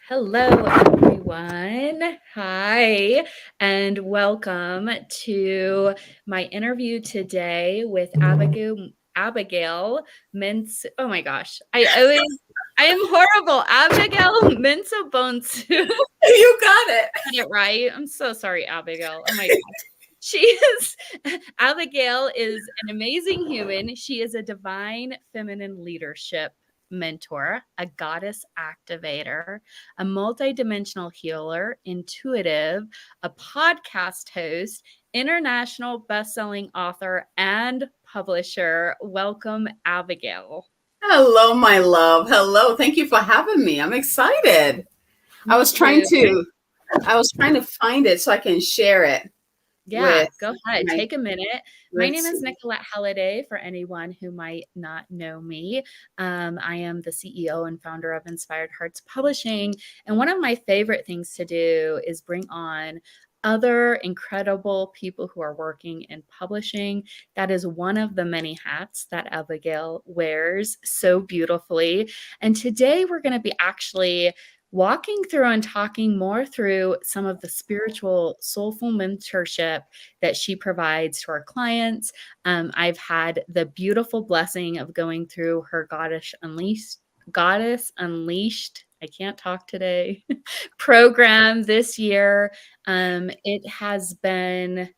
Hello, everyone. Hi, and welcome to my interview today with Abigail Mens. Oh my gosh, I am horrible. Abigail Mensahbonsu. You got it. Got it right. I'm so sorry, Abigail. Oh my gosh. Abigail is an amazing human. She is a divine feminine leadership mentor, a goddess activator, a multidimensional healer, intuitive, a podcast host, international best-selling author, and publisher. Welcome, Abigail. Hello, my love. Hello. Thank you for having me. I'm excited. I Me was trying too. to I was trying to find it so I can share it Yeah, with go ahead. my Take a minute. My name let's is see. Nicolette Halliday, for anyone who might not know me. I am the CEO and founder of Inspired Hearts Publishing. And one of my favorite things to do is bring on other incredible people who are working in publishing. That is one of the many hats that Abigail wears so beautifully. And today we're going to be actually walking through and talking more through some of the spiritual, soulful mentorship that she provides to our clients. I've had the beautiful blessing of going through her Goddess Unleashed. I can't talk today. Program this year. It has been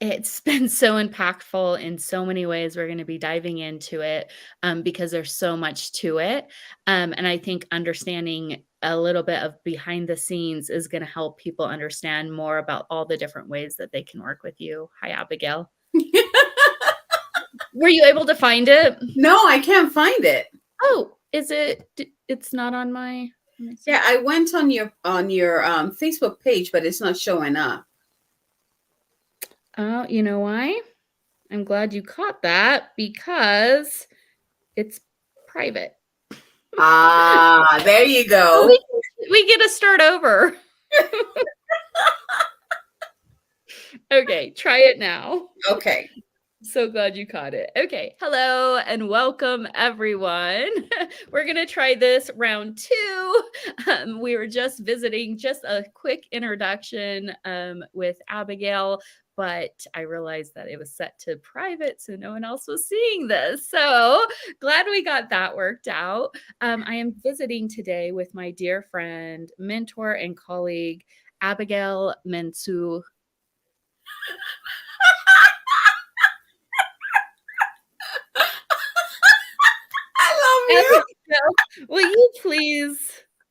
it's been so impactful in so many ways. We're going to be diving into it because there's so much to it. And I think understanding a little bit of behind the scenes is going to help people understand more about all the different ways that they can work with you. Hi, Abigail. Were you able to find it? No, I can't find it. Oh, is it? It's not on my. Yeah, I went on your Facebook page, but it's not showing up. Oh, you know why? I'm glad you caught that because it's private. Ah, there you go. We get to start over. Okay, try it now. Okay. So glad you caught it. Okay, hello and welcome everyone. We're gonna try this round two. We were just visiting, just a quick introduction with Abigail, but I realized that it was set to private, so no one else was seeing this. So glad we got that worked out. I am visiting today with my dear friend, mentor, and colleague, Abigail Mensu. I love you. Abigail, will you please,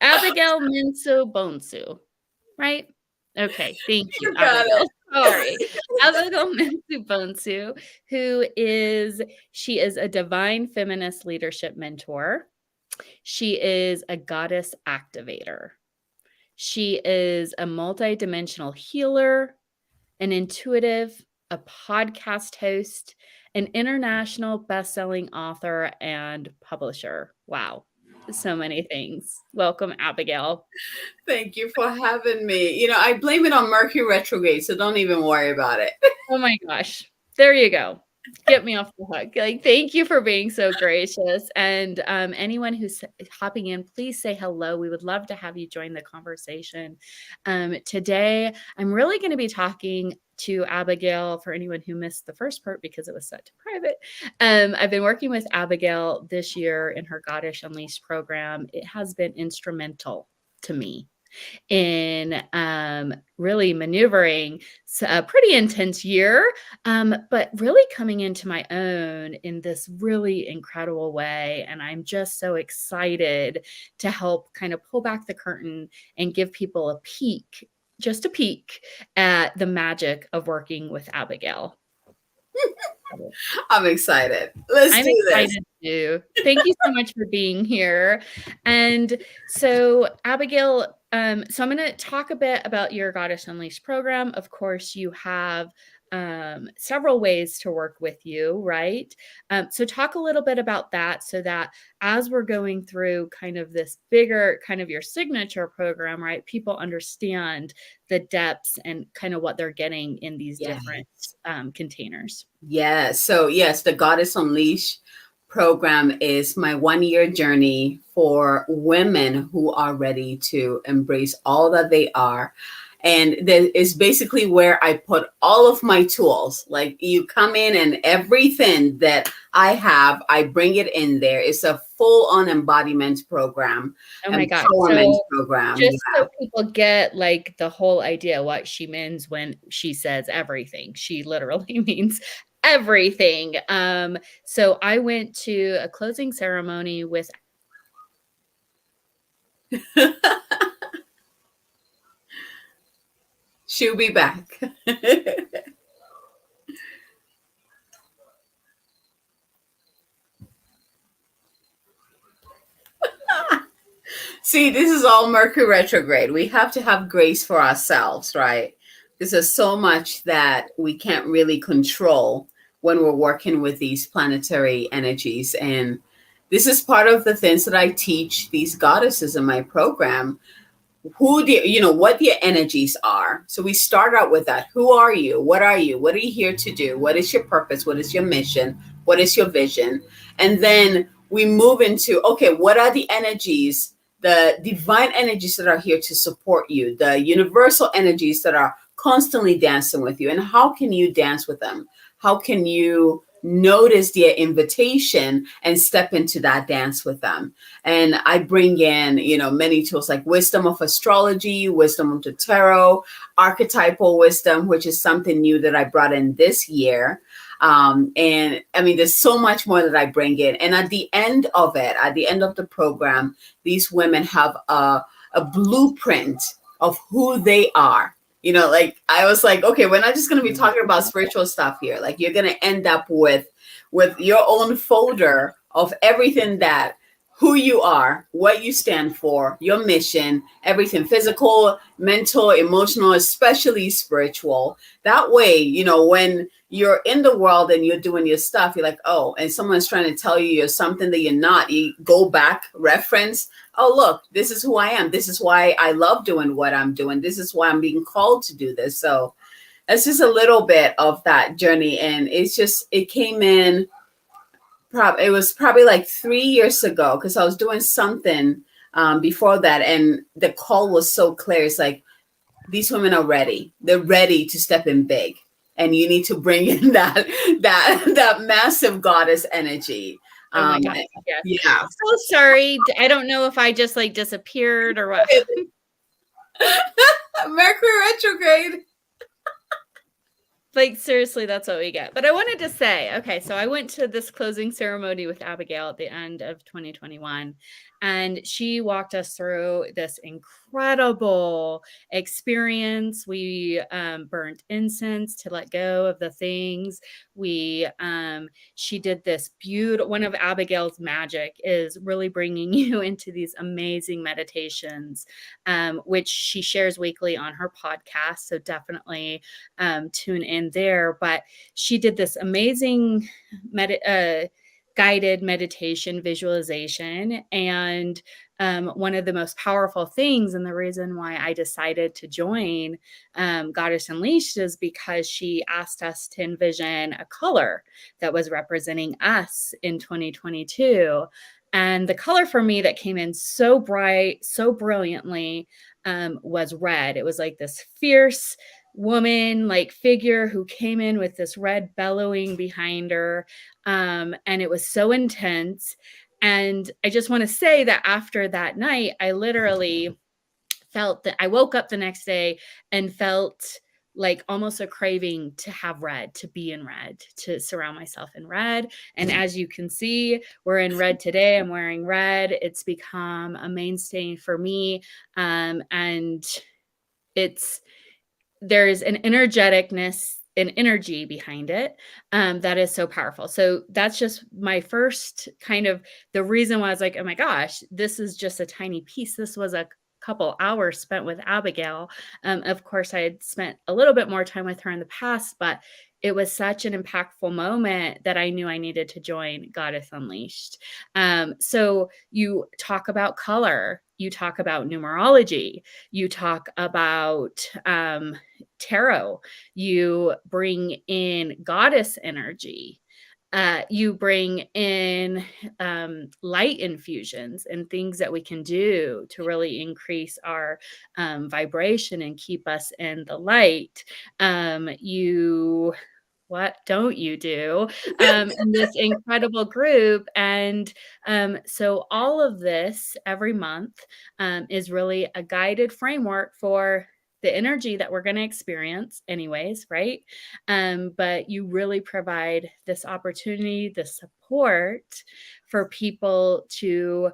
Abigail Mensahbonsu, right? Okay, thank you, You got Abigail. it. Sorry. Abigail Mensahbonsu, she is a divine feminist leadership mentor. She is a goddess activator. She is a multidimensional healer, an intuitive, a podcast host, an international best-selling author and publisher. Wow. So many things. Welcome, Abigail. Thank you for having me. I blame it on Mercury retrograde, so don't even worry about it. Oh my gosh. There you go. Get me off the hook. Like, thank you for being so gracious. And anyone who's hopping in, please say hello. We would love to have you join the conversation. Today, I'm really going to be talking to Abigail for anyone who missed the first part because it was set to private. I've been working with Abigail this year in her Goddess Unleashed program. It has been instrumental to me in really maneuvering a pretty intense year, but really coming into my own in this really incredible way. And I'm just so excited to help kind of pull back the curtain and give people a peek, just a peek at the magic of working with Abigail. I'm excited. Let's I'm do this. excited too. Thank you so much for being here. And so, Abigail, so I'm going to talk a bit about your Goddess Unleashed program. Of course, you have several ways to work with you, right? So talk a little bit about that so that as we're going through kind of this bigger, kind of your signature program, right, people understand the depths and kind of what they're getting in these Yes. different containers. Yes. So yes, the Goddess Unleashed program is my 1 year journey for women who are ready to embrace all that they are. And that is basically where I put all of my tools. Like, you come in and everything that I have, I bring it in there. It's a full on embodiment program, Oh my gosh. empowerment So program. just so people get like the whole idea what she means when she says everything, she literally means everything. So I went to a closing ceremony with She'll be back. See, this is all Mercury retrograde. We have to have grace for ourselves, right? Because there's so much that we can't really control when we're working with these planetary energies. And this is part of the things that I teach these goddesses in my program. Who do you know what your energies are? So we start out with that. Who are you? What are you? What are you here to do? What is your purpose? What is your mission? What is your vision? And then we move into, okay, what are the energies, the divine energies that are here to support you, the universal energies that are constantly dancing with you, and how can you dance with them? How can you notice their invitation and step into that dance with them? And I bring in, many tools like wisdom of astrology, wisdom of the tarot, archetypal wisdom, which is something new that I brought in this year. And I mean, there's so much more that I bring in. And at the end of it, at the end of the program, these women have a blueprint of who they are. Like, I was like, okay, we're not just going to be talking about spiritual stuff here. Like, you're going to end up with your own folder of everything, that who you are, what you stand for, your mission, everything physical, mental, emotional, especially spiritual. That way, when you're in the world and you're doing your stuff, you're like, oh, and someone's trying to tell you you're something that you're not. You go back, reference, oh, look, this is who I am. This is why I love doing what I'm doing. This is why I'm being called to do this. So that's just a little bit of that journey. And it came in. It was probably like 3 years ago, because I was doing something before that, and the call was so clear. It's like, these women are ready. They're ready to step in big, and you need to bring in that massive goddess energy. oh my gosh, yes. Yeah. So sorry. I don't know if I just like disappeared or what. Mercury retrograde. Like, seriously, that's what we get. But I wanted to say, okay, so I went to this closing ceremony with Abigail at the end of 2021, and she walked us through this incredible experience. We burned incense to let go of the things. She did this beautiful, one of Abigail's magic is really bringing you into these amazing meditations, which she shares weekly on her podcast. So definitely tune in there. But she did this amazing guided meditation visualization. And one of the most powerful things, and the reason why I decided to join Goddess Unleashed, is because she asked us to envision a color that was representing us in 2022. And the color for me that came in so bright, so brilliantly, was red. It was like this fierce woman like figure who came in with this red bellowing behind her. And it was so intense. And I just want to say that after that night, I literally felt that I woke up the next day and felt like almost a craving to have red, to be in red, to surround myself in red. And as you can see, we're in red today. I'm wearing red. It's become a mainstay for me. And there's an energeticness, an energy behind it that is so powerful. So that's just my first kind of the reason why I was like, oh my gosh, this is just a tiny piece. This was a couple hours spent with Abigail. Of course, I had spent a little bit more time with her in the past, but it was such an impactful moment that I knew I needed to join Goddess Unleashed. So you talk about color, you talk about numerology, you talk about tarot, you bring in goddess energy. You bring in light infusions and things that we can do to really increase our vibration and keep us in the light. You what don't you do in this incredible group? And so all of this every month is really a guided framework for the energy that we're going to experience anyways, right? But you really provide this opportunity, the support for people to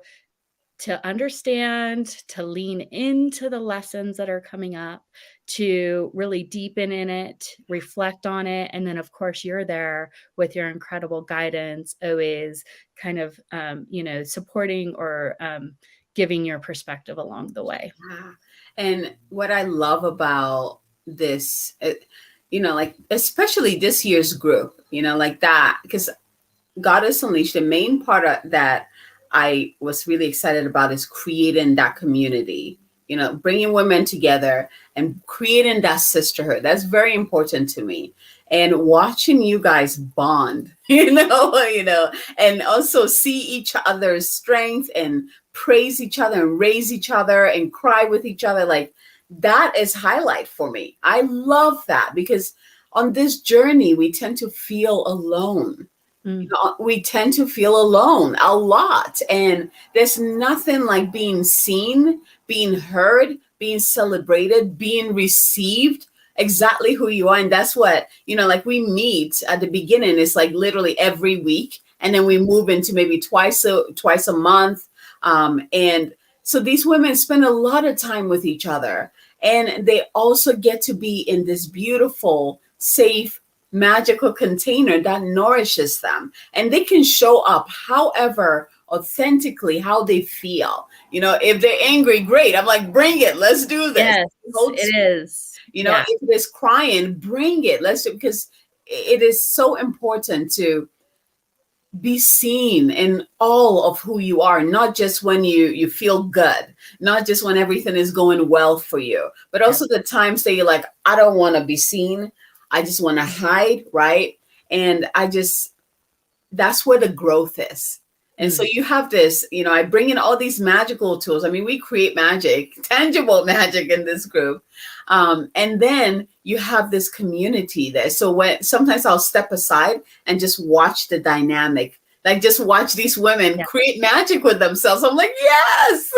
understand, to lean into the lessons that are coming up, to really deepen in it, reflect on it. And then, of course, you're there with your incredible guidance, always kind of, supporting or giving your perspective along the way. Yeah. And what I love about this, like especially this year's group, like that, because Goddess Unleashed, the main part of that I was really excited about is creating that community, bringing women together and creating that sisterhood. That's very important to me. And watching you guys bond, and also see each other's strength and praise each other and raise each other and cry with each other. Like that is highlight for me. I love that because on this journey, we tend to feel alone. Mm. We tend to feel alone a lot. And there's nothing like being seen, being heard, being celebrated, being received exactly who you are. And that's what, like we meet at the beginning, it's like literally every week. And then we move into maybe twice a month. And so these women spend a lot of time with each other. And they also get to be in this beautiful, safe, magical container that nourishes them, and they can show up however authentically how they feel. If they're angry, great, I'm like, bring it, let's do this. Yes, it is. Yeah. If it's crying, bring it, let's do, because it is so important to be seen in all of who you are, not just when you feel good, not just when everything is going well for you, but also the times that you're like, I don't want to be seen, I just want to hide, right? And that's where the growth is. And so you have this, I bring in all these magical tools. I mean, we create magic, tangible magic in this group. And then you have this community there. So sometimes I'll step aside and just watch the dynamic, like just watch these women create magic with themselves. I'm like, yes.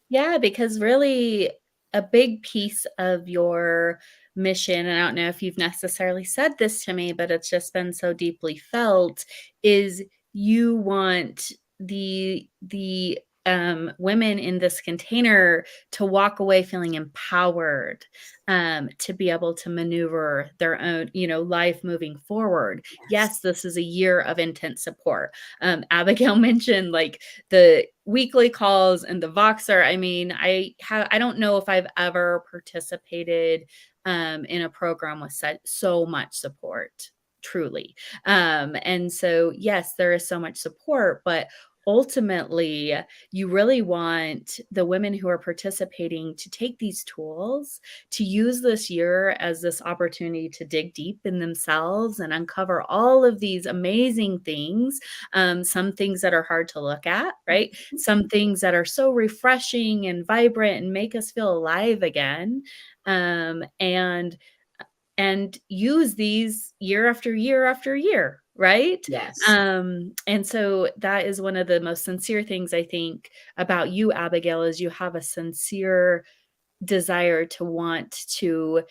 Yeah, because really a big piece of your mission, and I don't know if you've necessarily said this to me, but it's just been so deeply felt, is you want the women in this container to walk away feeling empowered, to be able to maneuver their own, life moving forward. Yes, this is a year of intense support. Abigail mentioned like the weekly calls and the Voxer. I mean, I don't know if I've ever participated in a program with so much support, truly. And so, yes, there is so much support, but ultimately, you really want the women who are participating to take these tools, to use this year as this opportunity to dig deep in themselves and uncover all of these amazing things. Some things that are hard to look at, right? Some things that are so refreshing and vibrant and make us feel alive again. And use these year after year after year, right? Yes. And so that is one of the most sincere things I think about you, Abigail, is you have a sincere desire to want to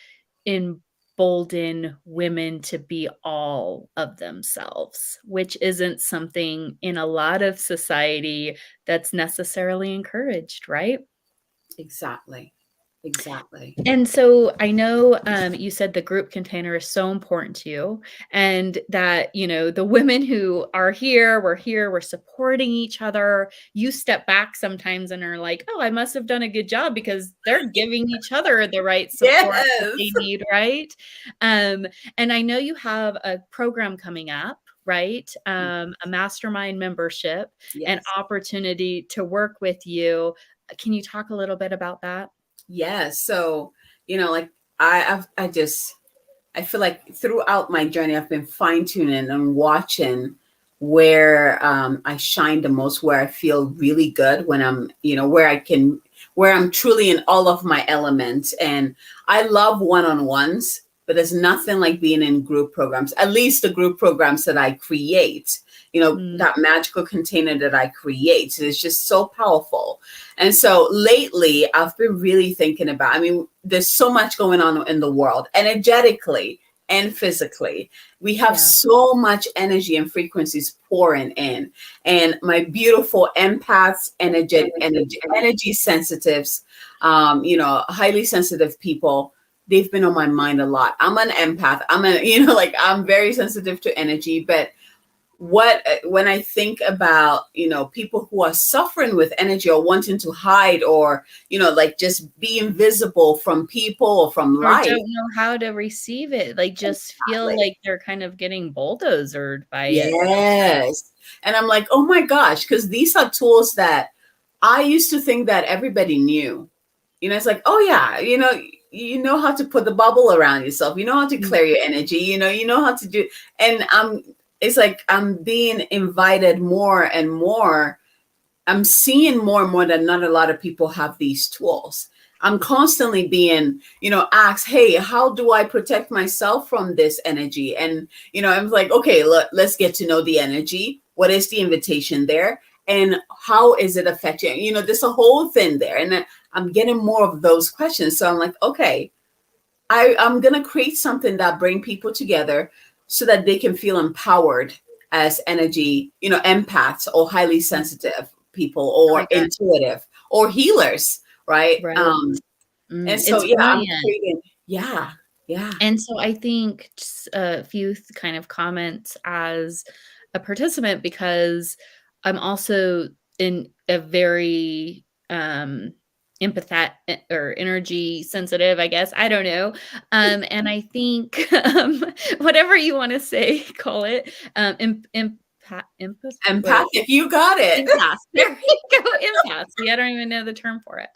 embolden women to be all of themselves, which isn't something in a lot of society that's necessarily encouraged, right? Exactly. And so I know you said the group container is so important to you, and that, the women who are here, we're supporting each other. You step back sometimes and are like, oh, I must have done a good job because they're giving each other the right support that they need, right? And I know you have a program coming up, right? A mastermind membership, an opportunity to work with you. Can you talk a little bit about that? Yeah. So, like I feel like throughout my journey, I've been fine tuning and watching where I shine the most, where I feel really good when I'm, where I'm truly in all of my elements. And I love one-on-ones, but there's nothing like being in group programs, at least the group programs that I create, Mm, that magical container that I create. It's just so powerful. And so lately I've been really thinking about, I mean, there's so much going on in the world, energetically and physically. We have yeah. so much energy and frequencies pouring in. And my beautiful empaths, energy sensitives, highly sensitive people, they've been on my mind a lot. I'm an empath. Like I'm very sensitive to energy, but when I think about, people who are suffering with energy or wanting to hide or, like just be invisible from people or from Or life. don't know how to receive it, like, just feel Exactly. like they're kind of getting bulldozered by it. Yes. And I'm like, oh my gosh, because these are tools that I used to think that everybody knew. It's like, oh yeah, you know how to put the bubble around yourself. You know how to Mm, clear your energy. You know how to do. And it's like I'm being invited more and more. I'm seeing more and more that not a lot of people have these tools. I'm constantly being, asked, hey, how do I protect myself from this energy? And, I'm like, okay, let's get to know the energy. What is the invitation there? And how is it affecting? There's a whole thing there. And I'm getting more of those questions. So I'm like, okay, I'm going to create something that bring people together so that they can feel empowered as energy, empaths or highly mm, sensitive people oh or my god, intuitive or healers, right? right. And so, It's yeah, I'm brilliant. creating, yeah, yeah. And so I think just a few kind of comments as a participant, because I'm also in a very empathetic or energy sensitive, I guess. I don't know. And I think whatever you want to say, call it empath, wait, Empathic, you got it. empath. There we go, empath. See, I don't even know the term for it.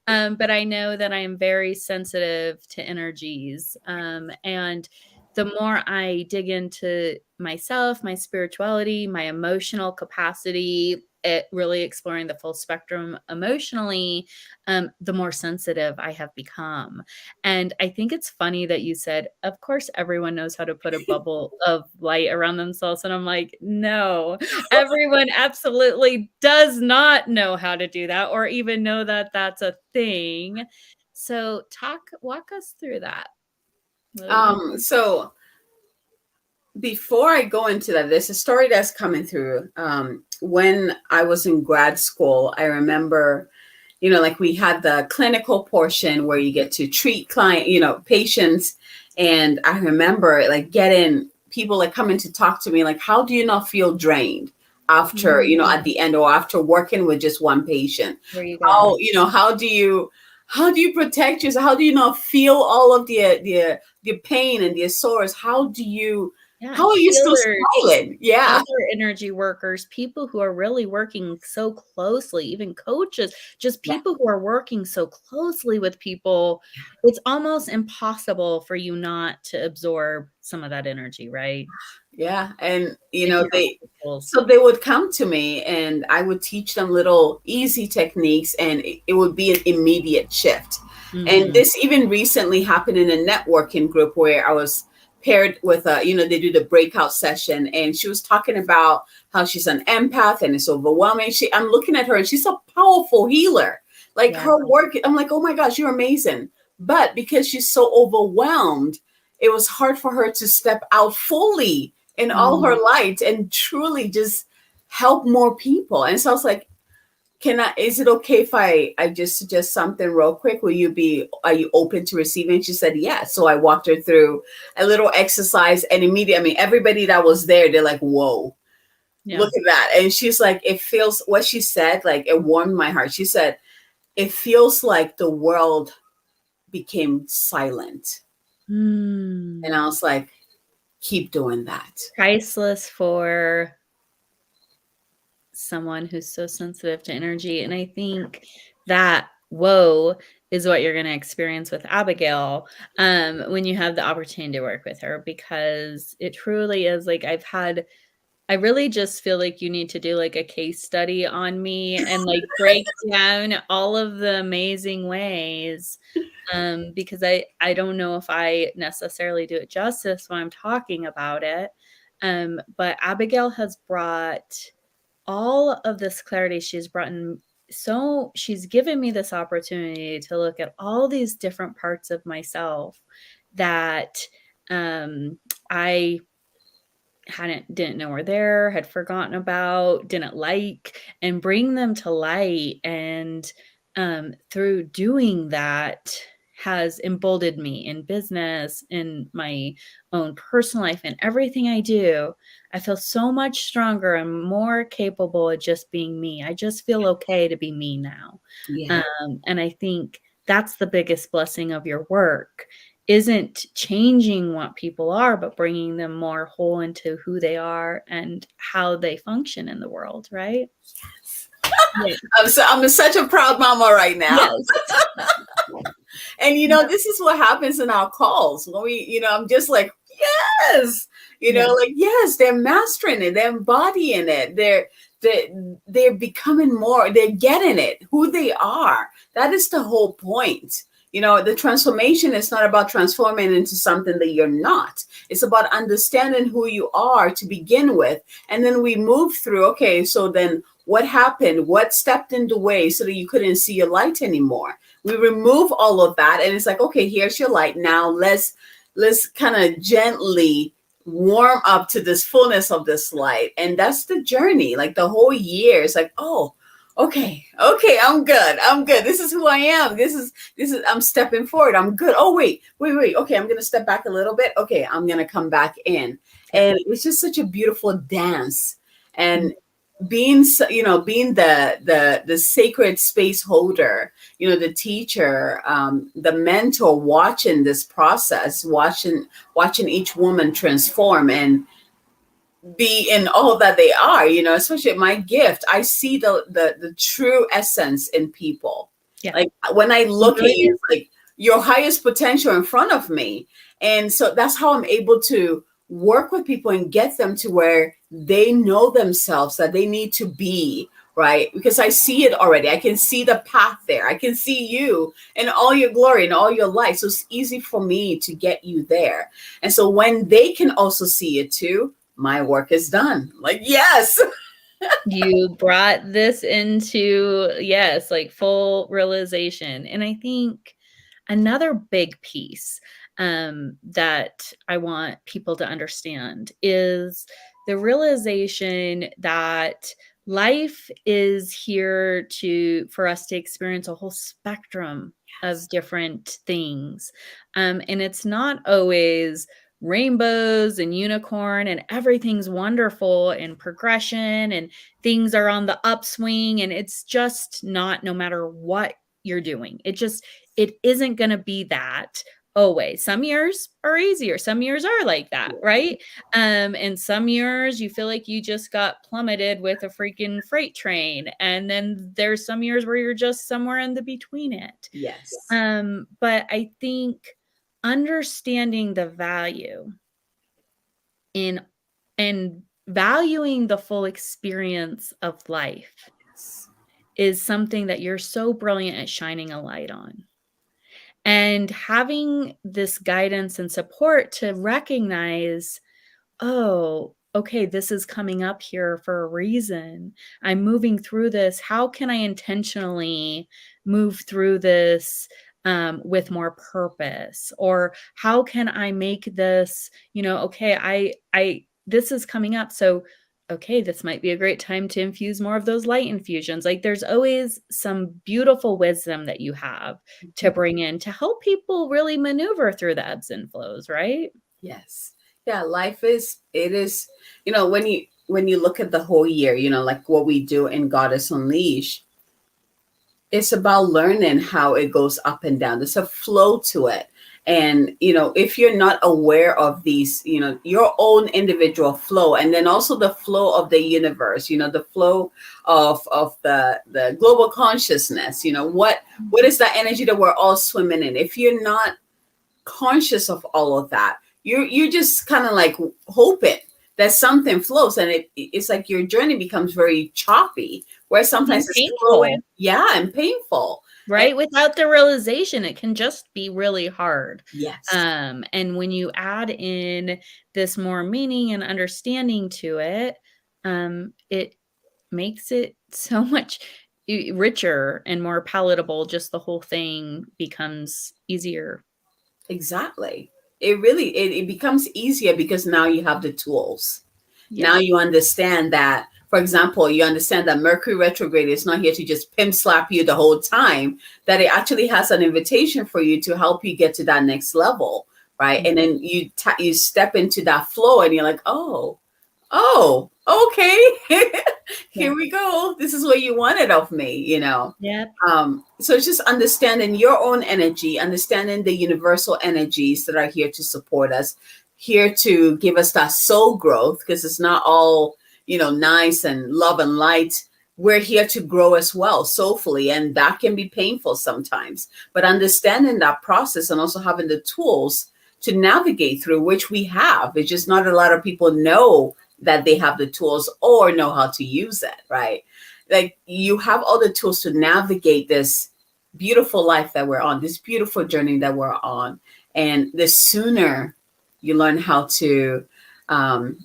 But I know that I am very sensitive to energies. And the more I dig into myself, my spirituality, my emotional capacity, it really exploring the full spectrum emotionally, the more sensitive I have become. And I think it's funny that you said, of course, everyone knows how to put a bubble of light around themselves. And I'm like, no, everyone absolutely does not know how to do that or even know that that's a thing. So walk us through that. So before I go into that, there's a story that's coming through. When I was in grad school, I remember, like we had the clinical portion where you get to treat patients. And I remember like getting people like coming to talk to me, like, how do you not feel drained after, Mm, at the end or after working with just one patient? there you How, go. how do you protect yourself? How do you not feel all of the pain and the sores? Yeah, How are you still healers, smiling? Yeah. other energy workers, people who are really working so closely, even coaches, just Yeah. people who are working so closely with people. It's almost impossible for you not to absorb some of that energy, right? Yeah. And, If you don't have the tools. so they would come to me and I would teach them little easy techniques and it would be an immediate shift. And Mhm. this even recently happened in a networking group where I was paired with they do the breakout session and she was talking about how she's an empath and it's overwhelming. I'm looking at her and she's a powerful healer. Like Yeah. her work, I'm like, oh my gosh, you're amazing. But because she's so overwhelmed, it was hard for her to step out fully in all her Mm. light and truly just help more people. And so I was like, is it okay if I just suggest something real quick? Are you open to receiving? She said, yes. So I walked her through a little exercise and immediately, I mean, everybody that was there, they're like, whoa, Yeah. look at that. And she's like, it feels, what she said, like it warmed my heart. She said, it feels like the world became silent. And Mm. I was like, keep doing that. Priceless for someone who's so sensitive to energy. And I think that whoa is what you're going to experience with Abigail when you have the opportunity to work with her, because it truly is like I've had I really just feel like you need to do, like, a case study on me and, like, break down all of the amazing ways, because I don't know if I necessarily do it justice when I'm talking about it, but Abigail has brought all of this clarity. She's brought in, so she's given me this opportunity to look at all these different parts of myself that, I didn't know were there, had forgotten about, didn't like, and bring them to light. And through doing that has emboldened me in business, in my own personal life, and everything I do. I feel so much stronger and more capable of just being me. I just feel okay to be me now. Yeah. And I think that's the biggest blessing of your work, isn't changing what people are, but bringing them more whole into who they are and how they function in the world, right? Yeah. I'm such a proud mama right now. Yes. And Yeah. this is what happens in our calls when we, I'm just like, yes, Yeah. like, yes, they're mastering it, they're embodying it, they're becoming more, they're getting it, who they are. That is the whole point. The transformation is not about transforming into something that you're not. It's about understanding who you are to begin with. And then we move through, okay, so then what happened? What stepped in the way so that you couldn't see your light anymore? We remove all of that, and it's like, okay, here's your light. Now let's kind of gently warm up to this fullness of this light. And that's the journey. Like the whole year, it's like, oh, okay, I'm good. This is who I am. This is I'm stepping forward. I'm good. Oh, wait. Okay, I'm gonna step back a little bit. Okay, I'm gonna come back in. Yeah. And it's just such a beautiful dance. And being the sacred space holder, the teacher, the mentor, watching this process, watching each woman transform and be in all that they are, especially my gift. I see the true essence in people. Yeah. Like when I look Really at you, it's like your highest potential in front of me. And so that's how I'm able to work with people and get them to where they know themselves, that they need to be, right? Because I see it already. I can see the path there. I can see you in all your glory and all your light. So it's easy for me to get you there. And so when they can also see it too, my work is done. Like, yes. You brought this into, yes, like full realization. And I think another big piece, that I want people to understand is the realization that life is here for us to experience a whole spectrum of different things. And it's not always rainbows and unicorn and everything's wonderful and progression and things are on the upswing, and it's just not, no matter what you're doing. It isn't going to be that always. Some years are easier. Some years are like that, right? And some years you feel like you just got plummeted with a freaking freight train. And then there's some years where you're just somewhere in the between it. Yes. But I think understanding the value in and valuing the full experience of life is something that you're so brilliant at shining a light on. And having this guidance and support to recognize, oh, okay, this is coming up here for a reason. I'm moving through this. How can I intentionally move through this with more purpose? Or how can I make this, okay, this is coming up. So, okay, this might be a great time to infuse more of those light infusions. Like there's always some beautiful wisdom that you have to bring in to help people really maneuver through the ebbs and flows, right? Yes. Yeah, life is, it is, when you look at the whole year, like what we do in Goddess Unleash, it's about learning how it goes up and down. There's a flow to it. And, if you're not aware of these, your own individual flow, and then also the flow of the universe, the flow of the global consciousness, what is that energy that we're all swimming in? If you're not conscious of all of that, you're just kind of like hoping that something flows, and it's like your journey becomes very choppy, where And sometimes it's flowing, painful, yeah, and painful. And right? Without the realization, it can just be really hard. yes, And when you add in this more meaning and understanding to it, it makes it so much richer and more palatable. Just the whole thing becomes easier. exactly. It really it becomes easier because now you have the tools. Yeah. Now you understand that, for example, you understand that Mercury retrograde is not here to just pimp slap you the whole time, that it actually has an invitation for you to help you get to that next level, right? And then you step into that flow and you're like, oh, okay. Yeah. Here we go. This is what you wanted of me, you know. Yep. So it's just understanding your own energy, understanding the universal energies that are here to support us, here to give us that soul growth, because it's not all, nice and love and light. We're here to grow as well, soulfully, and that can be painful sometimes. But understanding that process and also having the tools to navigate through, which we have, it's just not a lot of people know that they have the tools or know how to use it, right? Like you have all the tools to navigate this beautiful life that we're on, this beautiful journey that we're on. And the sooner you learn how to um,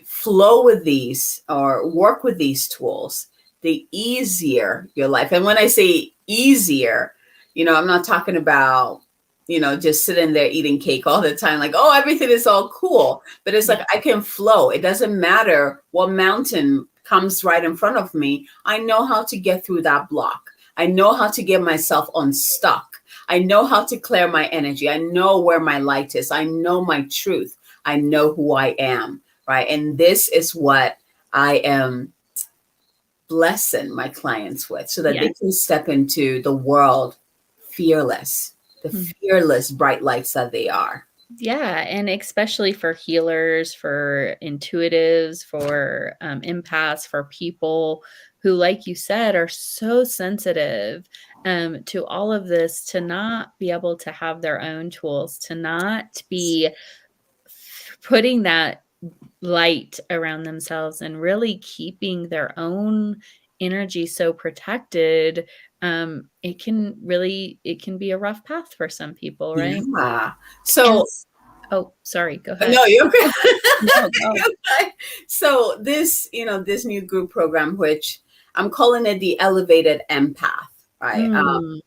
flow with these or work with these tools, the easier your life. And when I say easier, I'm not talking about, just sitting there eating cake all the time, like, oh, everything is all cool. But it's like Yeah. I can flow. It doesn't matter what mountain comes right in front of me. I know how to get through that block. I know how to get myself unstuck. I know how to clear my energy. I know where my light is. I know my truth. I know who I am, right? And this is what I am blessing my clients with, so that Yeah. they can step into the world fearless, the Mhm. fearless bright lights that they are. Yeah, and especially for healers, for intuitives, for empaths, for people who, like you said, are so sensitive to all of this, to not be able to have their own tools, to not be putting that light around themselves and really keeping their own energy so protected. It can be a rough path for some people, right? Yeah. And So oh, sorry, go ahead. no, you're okay. No, go. So this new group program, which I'm calling it the elevated empath, right? Mm,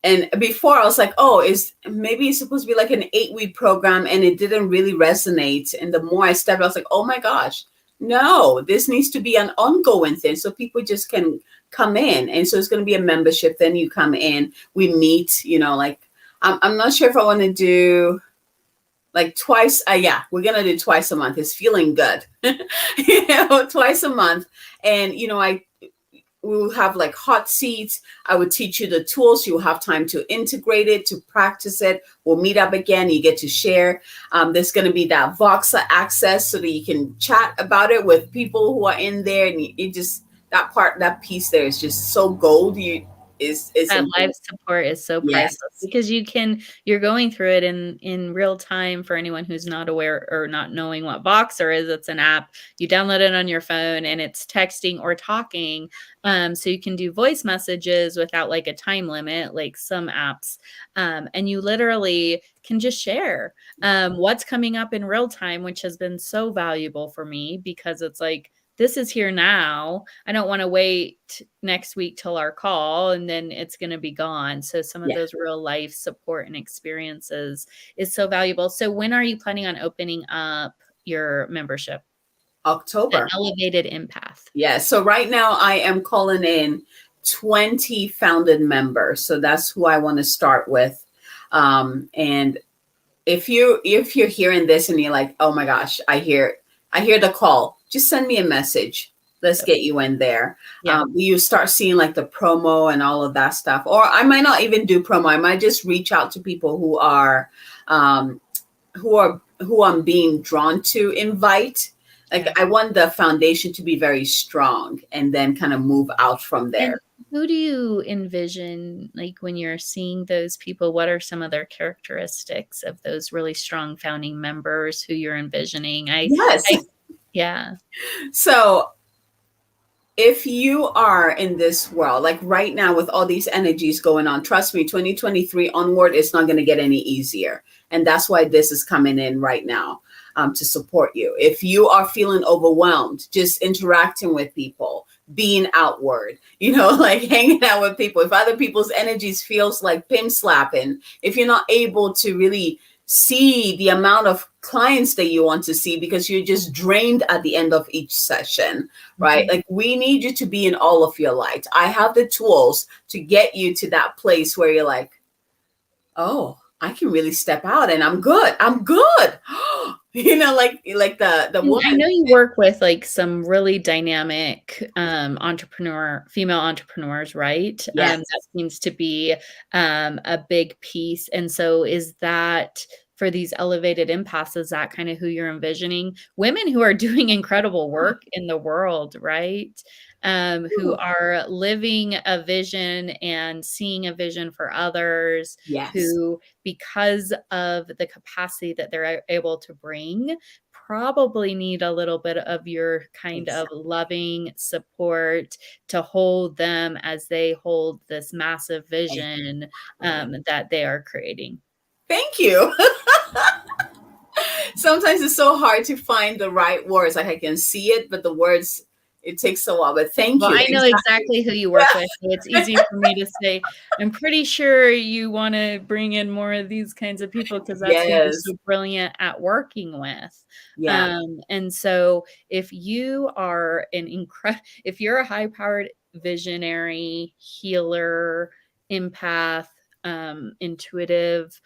And before I was like, oh, is maybe it's supposed to be like an 8-week program, and it didn't really resonate. And the more I stepped, I was like, oh my gosh, no, this needs to be an ongoing thing, so people just can come in. And so it's going to be a membership. Then you come in, we meet. Like I'm not sure if I want to do like twice. Yeah, we're gonna do twice a month. It's feeling good, twice a month. And I we will have like hot seats. I would teach you the tools. You'll have time to integrate it, to practice it. We'll meet up again. You get to share. There's going to be that Voxa access so that you can chat about it with people who are in there. And it just, that piece there is just so gold. It's that life important. support is so Yes. priceless because you're going through it in real time. For anyone who's not aware or not knowing what Voxer is, it's an app. You download it on your phone and it's texting or talking. So you can do voice messages without like a time limit, like some apps. And you literally can just share what's coming up in real time, which has been so valuable for me because it's like, this is here now. I don't want to wait next week till our call and then it's going to be gone. So some of Yeah. those real life support and experiences is so valuable. So when are you planning on opening up your membership? The October. elevated empath. Yeah. So right now I am calling in 20 founded members. So that's who I want to start with. And if you're hearing this and you're like, oh my gosh, I hear the call, just send me a message. Let's get you in there. Yeah. You start seeing like the promo and all of that stuff. Or I might not even do promo. I might just reach out to people um, who I'm being drawn to invite. Like Yeah. I want the foundation to be very strong and then kind of move out from And there. who do you envision, like when you're seeing those people, what are some of their characteristics of those really strong founding members who you're envisioning? Yes. Yeah. So if you are in this world, like right now with all these energies going on, trust me, 2023 onward, it's not going to get any easier. And that's why this is coming in right now, to support you. If you are feeling overwhelmed, just interacting with people, being outward, like hanging out with people. If other people's energies feels like pim slapping, if you're not able to really see the amount of clients that you want to see because you're just drained at the end of each session, right? Mhm. Like we need you to be in all of your light. I have the tools to get you to that place where you're like, oh, I can really step out and I'm good. I'm good. like the And I woman. know you work with like some really dynamic female entrepreneurs, right? That Yes. seems to be a big piece. And so is that for these elevated empaths, is that kind of who you're envisioning? Women who are doing incredible work in the world, right? Who are living a vision and seeing a vision for others, Yes. who, because of the capacity that they're able to bring, probably need a little bit of your kind of Exactly. loving support to hold them as they hold this massive vision Exactly. that they are creating. Thank you. Sometimes it's so hard to find the right words. Like I can see it, but the words, it takes a while. But thank Well, you. I know Exactly. exactly who you work with, so it's easy for me to say, I'm pretty sure you wanna bring in more of these kinds of people because that's who you're Yes. so brilliant at working with. Yeah. And so if you are if you're a high-powered visionary, healer, empath, intuitive,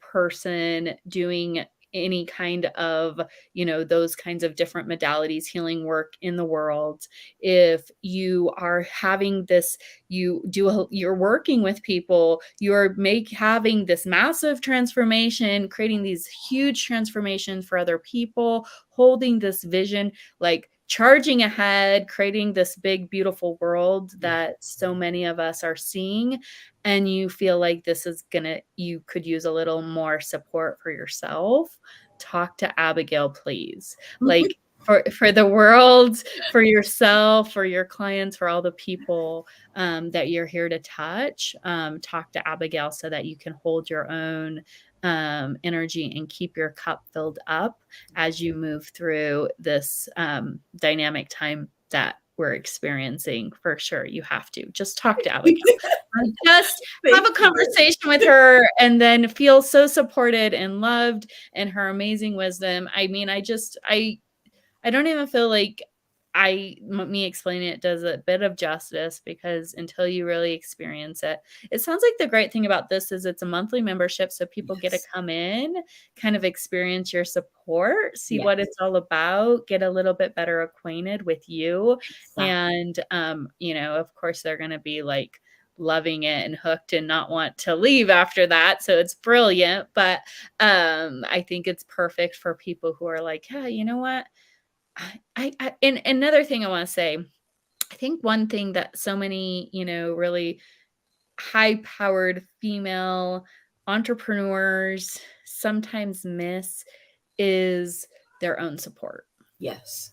person doing any kind of, those kinds of different modalities, healing work in the world, if you are having this, you're working with people, you're having this massive transformation, creating these huge transformations for other people, holding this vision, like charging ahead, creating this big beautiful world Yeah. that so many of us are seeing, and you feel like you could use a little more support for yourself, talk to Abigail, please. Like, for the world, for yourself, for your clients, for all the people that you're here to touch, talk to Abigail so that you can hold your own energy and keep your cup filled up as you move through this dynamic time that we're experiencing. For sure, you have to just talk to Abigail. Just have Thank a you. conversation with her and then feel so supported and loved in her amazing wisdom. I mean, I don't even feel like me explaining it does a bit of justice, because until you really experience it, it sounds like the great thing about this is it's a monthly membership. So people get to Yes. come in, kind of experience your support, see what Yes. it's all about, get a little bit better acquainted with you. Exactly. And, of course, they're going to be like loving it and hooked and not want to leave after that. So it's brilliant. But I think it's perfect for people who are like, yeah, you know what? And another thing I want to say, I think one thing that so many, really high-powered female entrepreneurs sometimes miss is their own support. Yes.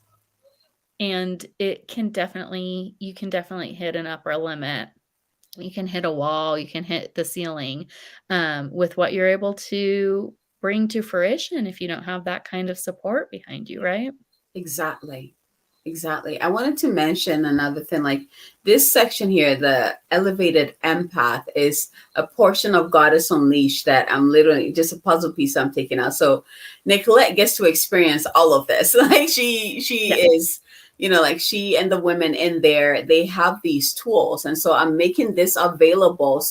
And you can definitely hit an upper limit. You can hit a wall, you can hit the ceiling with what you're able to bring to fruition if you don't have that kind of support behind you, right? Exactly. Exactly. I wanted to mention another thing, like this section here, the elevated empath is a portion of Goddess Unleashed that I'm literally just a puzzle piece I'm taking out. So Nicolette gets to experience all of this. Like she Yeah. is, like she and the women in there, they have these tools. And so I'm making this available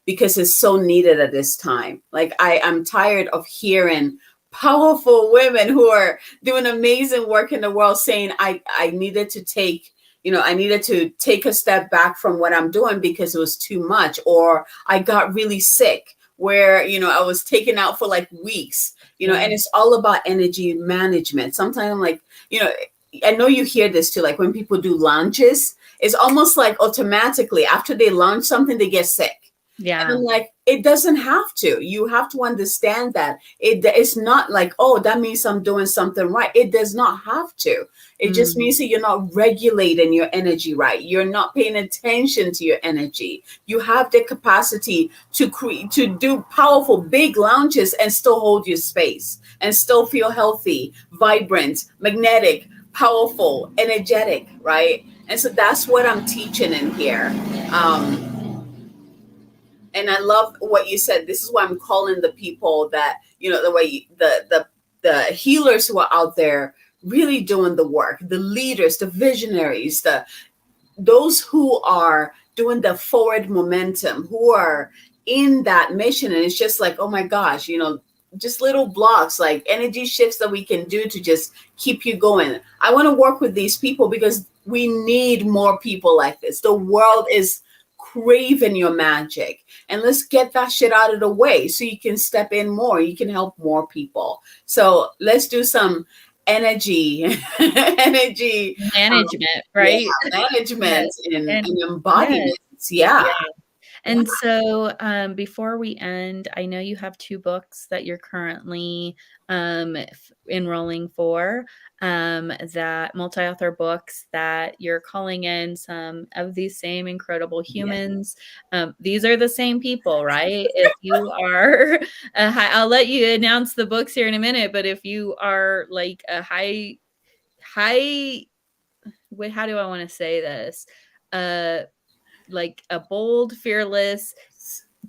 because it's so needed at this time. Like I'm tired of hearing powerful women who are doing amazing work in the world saying I needed to take a step back from what I'm doing because it was too much, or I got really sick where I was taken out for like weeks, Yeah. and it's all about energy management. Sometimes I'm like, I know you hear this too, like when people do launches, it's almost like automatically after they launch something they get sick. And Yeah. I'm like, it doesn't have to. You have to understand that it's not like, oh, that means I'm doing something right. It does not have to. It just Mm. means that you're not regulating your energy right. You're not paying attention to your energy. You have the capacity to create, to do powerful big launches and still hold your space and still feel healthy, vibrant, magnetic, powerful, energetic, right? And so that's what I'm teaching in here. Um, and I love what you said. This is why I'm calling the people that, the way the healers who are out there really doing the work, the leaders, the visionaries, those who are doing the forward momentum, who are in that mission. And it's just like, oh my gosh, just little blocks, like energy shifts that we can do to just keep you going. I want to work with these people because we need more people like this. The world is craving your magic, and let's get that shit out of the way so you can step in more, you can help more people. So let's do some energy energy Management, yeah, right? management Yeah. and And yes. embodiments. Yeah. Yeah. Yeah. And so, before we end, I know you have 2 books that you're currently, enrolling for, that multi-author books that you're calling in some of these same incredible Yeah. humans. These are the same people, right? If you are I'll let you announce the books here in a minute, but if you are like a high wait, how do I wanna say this? Uh like a bold, fearless,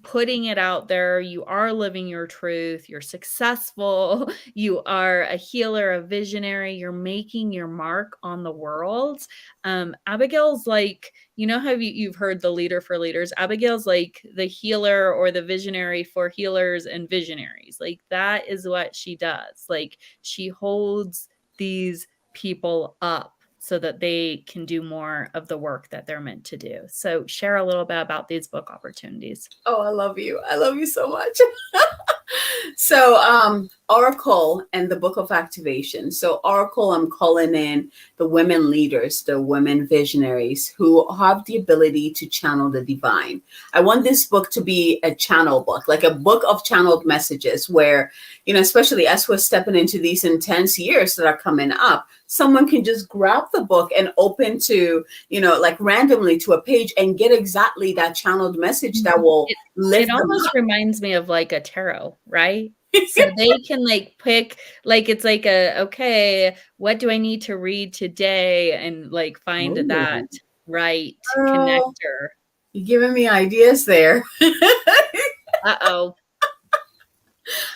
putting it out there. You are living your truth. You're successful. You are a healer, a visionary. You're making your mark on the world. Abigail's like, you know how you've heard the leader for leaders? Abigail's like the healer or the visionary for healers and visionaries. Like that is what she does. Like she holds these people up so that they can do more of the work that they're meant to do. So share a little bit about these book opportunities. Oh, I love you. I love you so much. So, Oracle and the Book of Activation. So, Oracle, I'm calling in the women leaders, the women visionaries who have the ability to channel the divine. I want this book to be a channel book, like a book of channeled messages where, especially as we're stepping into these intense years that are coming up, someone can just grab the book and open to, like randomly to a page and get exactly that channeled message that will It lift them almost up. reminds me of like a tarot, right? So they can like pick, like it's like okay, what do I need to read today? And like find that Ooh, right girl, connector. you're giving me ideas there. Uh-oh.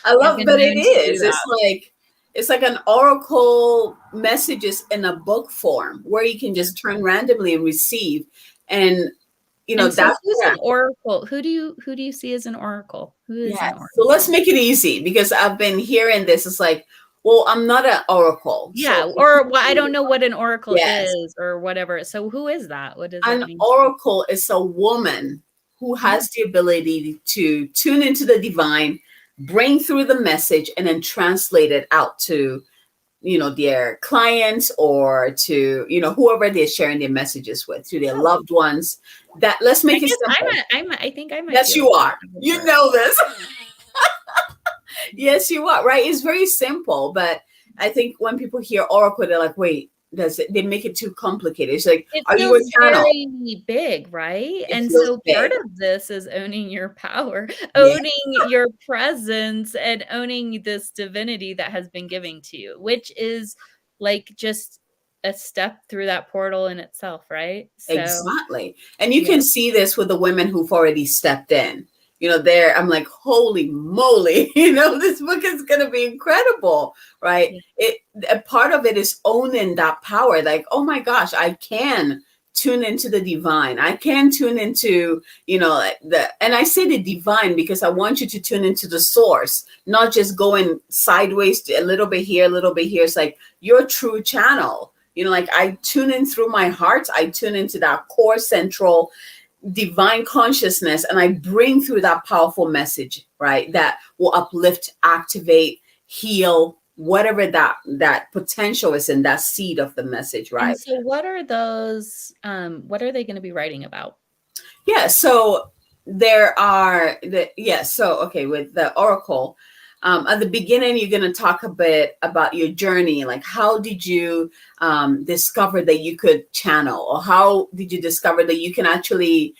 I I've love, been but it known to do is. that. It's like an oracle messages in a book form where you can Yeah. just turn randomly and receive, and And so that's who's yeah. an oracle? Who do you see as an oracle? Who is an Yes. So let's oracle? make it easy because I've been hearing this. It's like, well, I'm not an oracle, so Yeah, or well, I don't know what an oracle yes. is or whatever. So who is that? What does that An mean? oracle is a woman who Oh, has the ability to tune into the divine, bring through the message, and then translate it out to, their clients or to, whoever they're sharing their messages with, to their oh, loved ones. That let's I make it guess simple. I think I might be Yes, able you to are. do You that. know this. Yes, you are. Right. It's very simple, but I think when people hear oracle, they're like, wait, does it, they make it too complicated. It's like, It are you a feels channel? very big, right? It And feels so part big. of this is owning your power, Yeah, owning your presence, and owning this divinity that has been given to you, which is like just a step through that portal in itself, right? So, exactly. And you yeah. can see this with the women who've already stepped in. There, I'm like, holy moly, this book is going to be incredible, right? Yeah. A part of it is owning that power. Like, oh my gosh, I can tune into the divine. I can tune into, like and I say the divine because I want you to tune into the source, not just going sideways a little bit here, a little bit here. It's like your true channel. Like I tune in through my heart. I tune into that core central divine consciousness, and I bring through that powerful message, right? That will uplift, activate, heal, whatever that potential is in that seed of the message, And right? so what are those, what are they gonna be writing about? Yeah. So there are so okay, with the oracle, at the beginning you're going to talk a bit about your journey, like how did you discover that you could channel, or how did you discover that you can actually,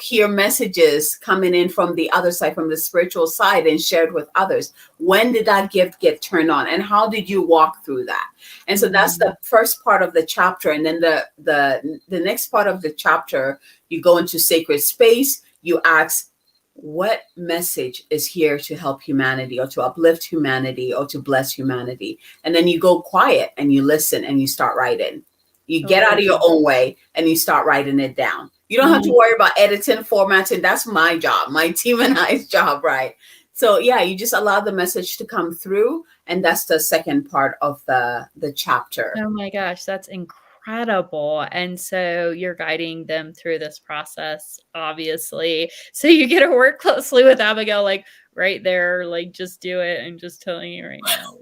hear messages coming in from the other side, from the spiritual side, and share it with others. When did that gift get turned on, and how did you walk through that? And so that's the first part of the chapter. And then the next part of the chapter, you go into sacred space. You ask, what message is here to help humanity, or to uplift humanity, or to bless humanity? And then you go quiet and you listen and you start writing. You get out of your own way and you start writing it down. You don't have to worry about editing, formatting. That's my job, my team and I's job, right? So yeah, you just allow the message to come through. And that's the second part of the chapter. Oh my gosh, that's incredible. And so you're guiding them through this process, obviously. So you get to work closely with Abigail, like right there, like just do it. I'm just telling you right now.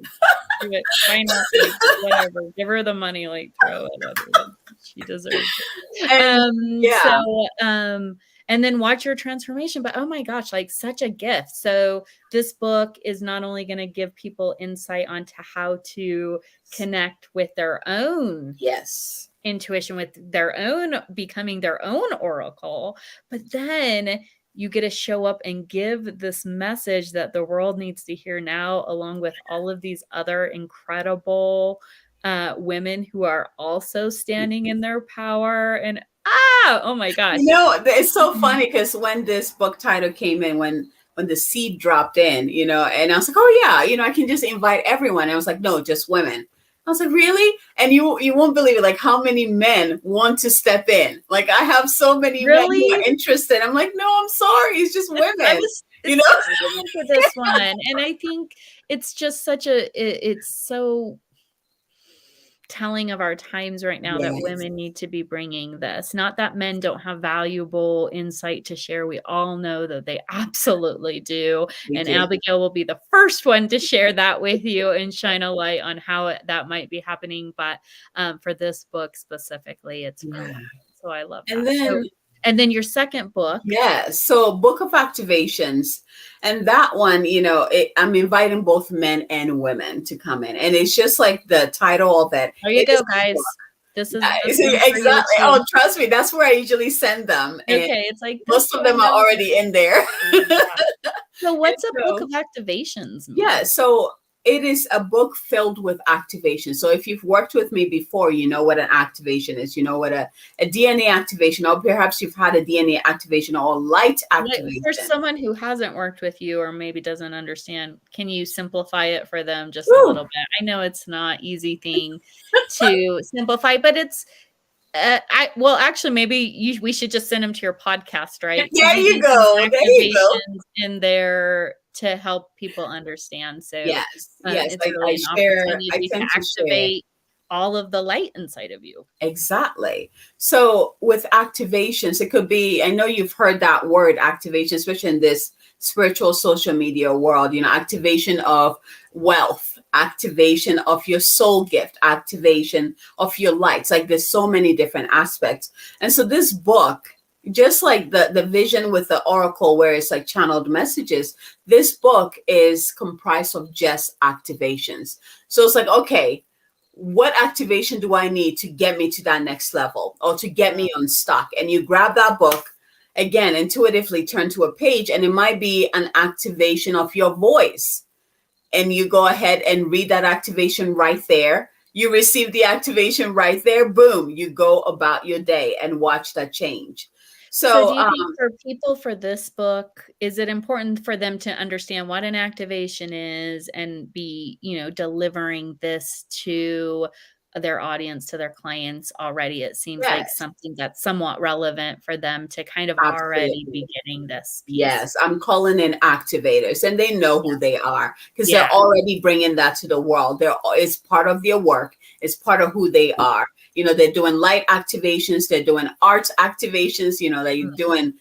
Do it. Why not? Like, whatever. Give her the money, like throw it at her. She deserves it. And then watch your transformation. But oh my gosh, like such a gift. So this book is not only going to give people insight onto how to connect with their own intuition, with their own, becoming their own oracle, but then you get to show up and give this message that the world needs to hear now, along with all of these other incredible women who are also standing in their power. And oh my gosh. It's so funny, because when this book title came in, when the seed dropped in, and I was like, oh yeah, I can just invite everyone. And I was like, no, just women. I was like, really? And you won't believe it, like how many men want to step in. Like I have so many men who are interested. I'm like, no, I'm sorry, it's just women. For this one. And I think it's just it's so telling of our times right now that women need to be bringing this. Not that men don't have valuable insight to share. We all know that they absolutely do. Abigail will be the first one to share that with you and shine a light on how that might be happening. But for this book specifically, it's so I love that. And then your second book. So Book of Activations. And that one, I'm inviting both men and women to come in. And it's just like the title of it. There you go, guys. This is exactly. Oh, trust me, that's where I usually send them. Okay, it's like most of them are already in there. So what's a book of activations mean? Yeah, so it is a book filled with activation. So if you've worked with me before, you know what an activation is. You know what a DNA activation, or perhaps you've had a DNA activation or light activation. For someone who hasn't worked with you or maybe doesn't understand, can you simplify it for them just a little bit? I know it's not easy thing to simplify, but it's actually, maybe we should just send them to your podcast, right? There you go. In there to help people understand. So it's really an opportunity to activate all of the light inside of you. Exactly. So with activations, it could be, I know you've heard that word activation, especially in this spiritual social media world, activation of wealth, activation of your soul gift, activation of your lights. Like there's so many different aspects. And so this book, just like the vision with the oracle, where it's like channeled messages, this book is comprised of just activations. So it's like, okay, what activation do I need to get me to that next level, or to get me unstuck? And you grab that book, again, intuitively turn to a page, and it might be an activation of your voice. And you go ahead and read that activation right there. You receive the activation right there. Boom, you go about your day and watch that change. So do you think for people for this book, is it important for them to understand what an activation is and be, delivering this to their audience, to their clients already? It seems like something that's somewhat relevant for them to kind of already be getting this piece. Yes, I'm calling in activators, and they know who they are, because they're already bringing that to the world. It's part of their work. It's part of who they are. They're doing light activations. They're doing arts activations. They're doing,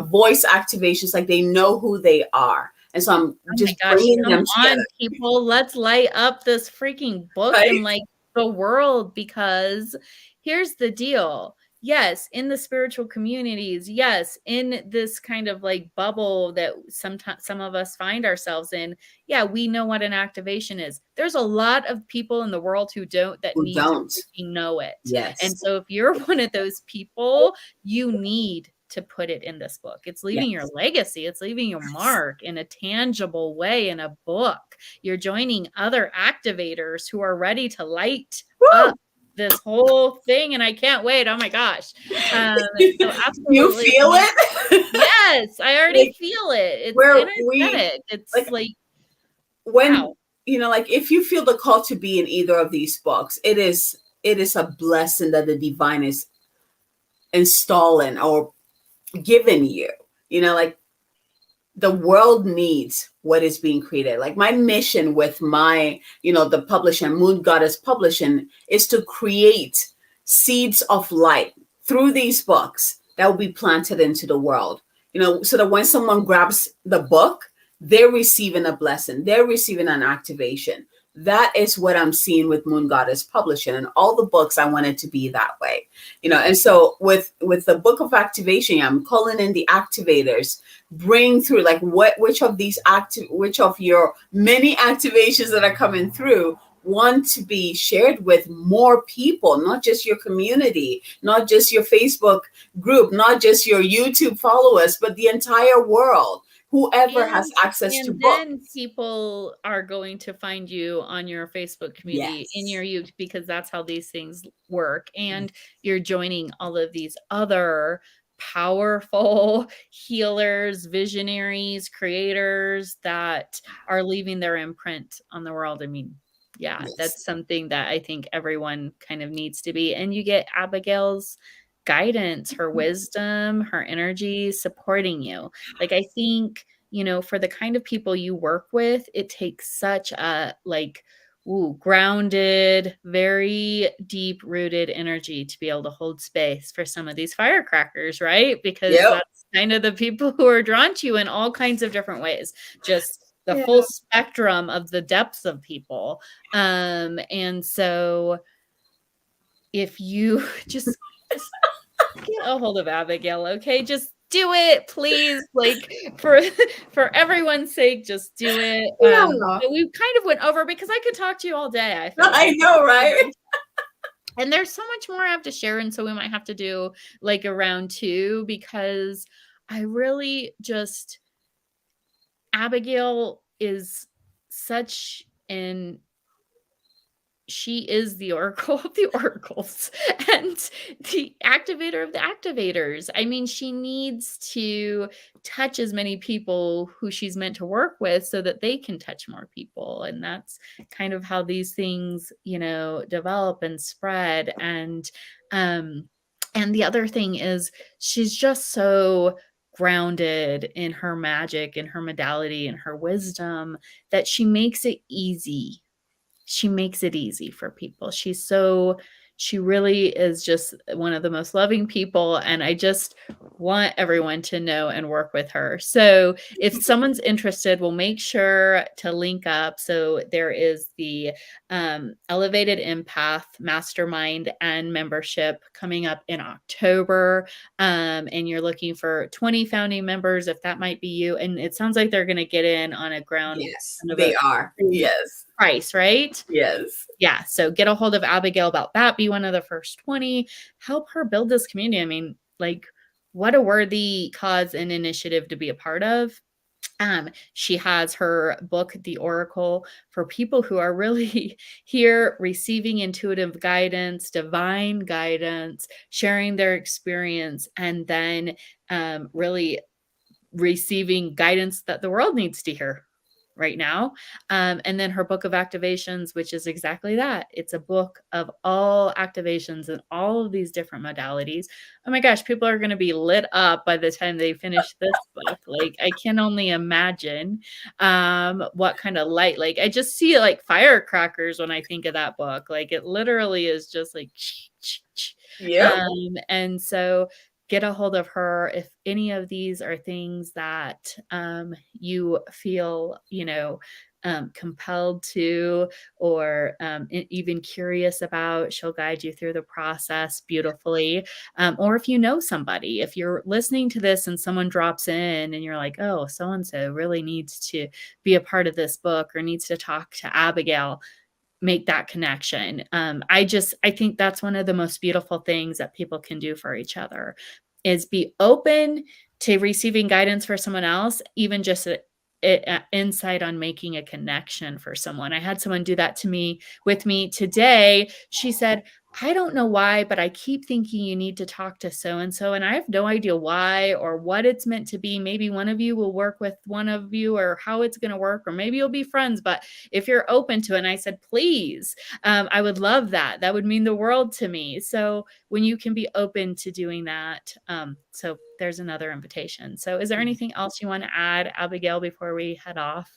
voice activations. Like they know who they are. And so I'm just bringing them together. People, let's light up this freaking book and like the world, because here's the deal. yes, in the spiritual communities, yes, in this kind of like bubble that sometimes some of us find ourselves in, yeah, we know what an activation is. There's a lot of people in the world who don't, that Who need to don't. freaking know it. And Yes. so if you're one of those people, you need to put it in this book. It's leaving your Yes. legacy. It's leaving your Yes. mark in a tangible way in a book. You're joining other activators who are ready to light Woo! up this whole thing, and I can't wait. Oh my gosh. So You absolutely. I feel mean, it? yes, I already Like feel it. It's where we energetic. It's like like, when, wow. like if you feel the call to be in either of these books, it is a blessing that the divine is installing or giving you. Like the world needs what is being created. Like my mission with my, the publishing, Moon Goddess Publishing, is to create seeds of light through these books that will be planted into the world, so that when someone grabs the book, they're receiving a blessing, they're receiving an activation. That is what I'm seeing with Moon Goddess Publishing, and all the books I want it to be that way. And so with the book of activation, I'm calling in the activators, bring through like which of your many activations that are coming through want to be shared with more people, not just your community, not just your Facebook group, not just your YouTube followers, but the entire world, whoever has access to And books. then people are going to find you on your Facebook community, in Yes. your youth, because that's how these things work. And you're joining all of these other powerful healers, visionaries, creators that are leaving their imprint on the world. I mean, yeah, Yes. that's something that I think everyone kind of needs to be. And you get Abigail's guidance, her wisdom, her energy supporting you. Like, I think, for the kind of people you work with, it takes such a like, grounded, very deep rooted energy to be able to hold space for some of these firecrackers, right? Because Yep. that's kind of the people who are drawn to you in all kinds of different ways. Just the Yeah. full spectrum of the depths of people. And so if you just get a hold of Abigail, okay? Just do it, please. Like, for for everyone's sake, just do it. Yeah. But we kind of went over because I could talk to you all day, I feel I like. know, right? And there's so much more I have to share, and so we might have to do like a round 2, because I really just Abigail is such an she is the oracle of the oracles and the activator of the activators. I mean, she needs to touch as many people who she's meant to work with so that they can touch more people. And that's kind of how these things, develop and spread. And the other thing is she's just so grounded in her magic and her modality and her wisdom that she makes it easy for people. She really is just one of the most loving people, and I just want everyone to know and work with her. So if someone's interested, we'll make sure to link up. So there is the Elevated Empath Mastermind and membership coming up in October. And you're looking for 20 founding members, if that might be you. And it sounds like they're going to get in on a ground Yes, kind of they a are. Yes. price, right? Yes. Yeah, so get a hold of Abigail about that. Be one of the first 20. Help her build this community. I mean, like, what a worthy cause and initiative to be a part of. She has her book, The Oracle, for people who are really here receiving intuitive guidance, divine guidance, sharing their experience, and then really receiving guidance that the world needs to hear right now. And then her book of activations, which is exactly that. It's a book of all activations and all of these different modalities. Oh my gosh, people are going to be lit up by the time they finish this book. Like, I can only imagine what kind of light. Like, I just see like firecrackers when I think of that book. Like, it literally is just like Yep. and so get a hold of her if any of these are things that you feel, compelled to, or even curious about. She'll guide you through the process beautifully. Or if you know somebody, if you're listening to this and someone drops in and you're like, oh, so and so really needs to be a part of this book or needs to talk to Abigail, make that connection. I think that's one of the most beautiful things that people can do for each other, is be open to receiving guidance for someone else, even just insight on making a connection for someone. I had someone do that to me with me today. She said, I don't know why, but I keep thinking you need to talk to so and so, and I have no idea why or what it's meant to be. Maybe one of you will work with one of you, or how it's going to work, or maybe you'll be friends, but if you're open to it. And I said, please, I would love that. That would mean the world to me. So when you can be open to doing that, so there's another invitation. So is there anything else you want to add, Abigail, before we head off?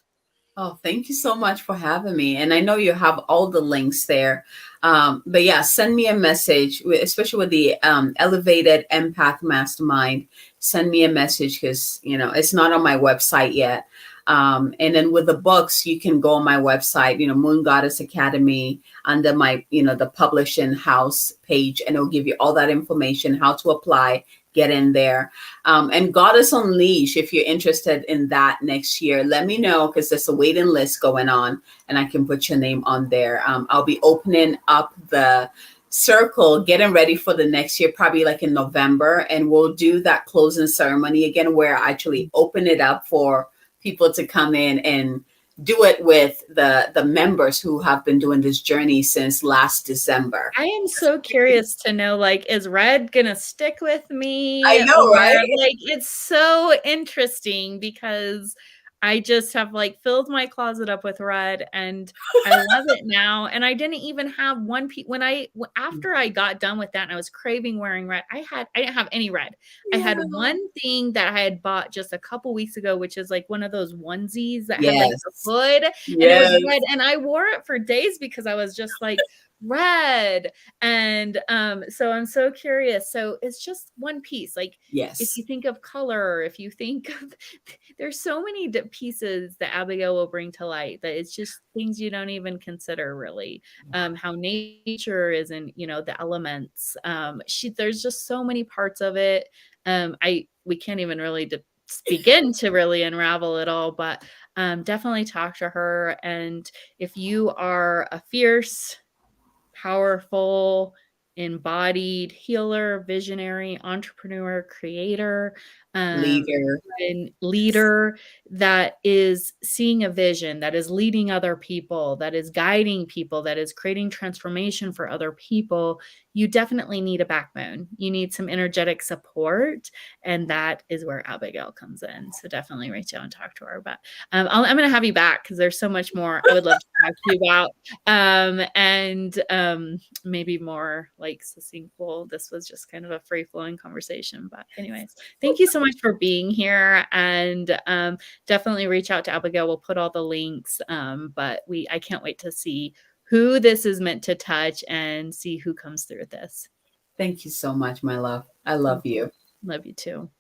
Oh, thank you so much for having me. And I know you have all the links there. But yeah, send me a message, especially with the Elevated Empath Mastermind. Send me a message because, it's not on my website yet. And then with the books, you can go on my website, Moon Goddess Academy, under my, the publishing house page, and it'll give you all that information, how to apply, get in there. And Goddess Unleash, if you're interested in that next year, let me know, because there's a waiting list going on and I can put your name on there. I'll be opening up the circle, getting ready for the next year, probably like in November. And we'll do that closing ceremony again, where I actually open it up for people to come in and do it with the members who have been doing this journey since last December. I am so curious to know, like, is red gonna stick with me? I know, Or right? like, it's so interesting because I just have like filled my closet up with red and I love it now. And I didn't even have one after I got done with that and I was craving wearing red, I didn't have any red. I Yeah. had one thing that I had bought just a couple weeks ago, which is like one of those onesies that had like the Yes. hood, and it was Yes. red. And I wore it for days because I was just like, red. And so I'm so curious. So it's just one piece. Like, if Yes. you think of color, if you think of there's so many pieces that Abigail will bring to light that it's just things you don't even consider, really. How nature is in, the elements. There's just so many parts of it. We can't even really begin to really unravel it all, but definitely talk to her. And if you are a fierce, powerful, embodied healer, visionary, entrepreneur, creator, um, Leader. and leader that is seeing a vision, that is leading other people, that is guiding people, that is creating transformation for other people, you definitely need a backbone. You need some energetic support. And that is where Abigail comes in. So definitely reach out and talk to her. But I'm going to have you back because there's so much more I would love to talk to you about. And maybe more like succinct. This was just kind of a free flowing conversation. But anyways, thank you so much for being here, and definitely reach out to Abigail. We'll put all the links. But I can't wait to see who this is meant to touch and see who comes through this. Thank you so much, my love. I love you. Love you too.